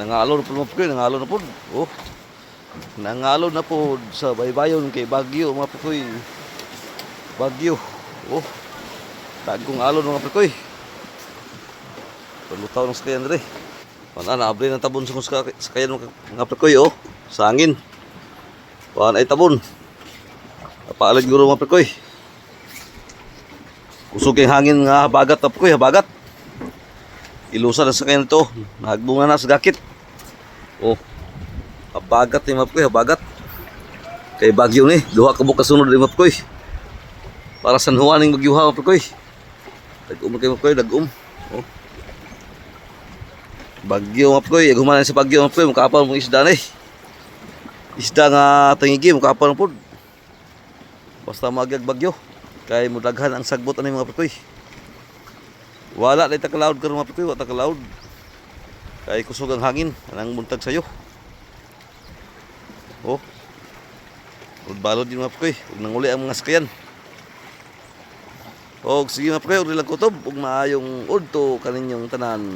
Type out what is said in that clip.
Nangalon po mga Pikoy, nangalon na po. Oh. Nangalon na po sa baybayon kay Bagyo mga Pikoy. Bagyo. Oh. Tagong alon mga Pikoy. Palutaw ng sakayan rin. Naabli ng tabon sa sakayan mga Pikoy. Oh. Sa hangin. Ay tabon. Napaalag guro mga Pikoy. Kusog yung hangin nga habagat mga Pikoy. Habagat. Ilusan na sakayan ito. Nahagbunga na sa gakit. Oh. Habagat ni mga Pikoy. Habagat. Kay Bagyo ni. Duha ka bukas sunod ni mga Pikoy. Para San Juan ng Bagyuha mga Pikoy. Dagum kayo mga Pikoy. Dagum. Oh. Bagyo mga Pikoy. Humanan sa Bagyo mga Pikoy. Mukapal mong isda na eh. Isda nga tangigi. Mukapal mga pod. Basta magyag Bagyo. Kaya mudaghan ang sagbot ani mga Pikoy. Wala na itaka-loud karon mga Pikoy. Wala taka-loud. Kaya kusog ang hangin. Anang muntag sayo. Oh. Balod din mga Pikoy. Huwag nang uli ang mga sakayan. O sige mga Pikoy. Huwag nilang kutob. Huwag maayong udto kaninyong tanan.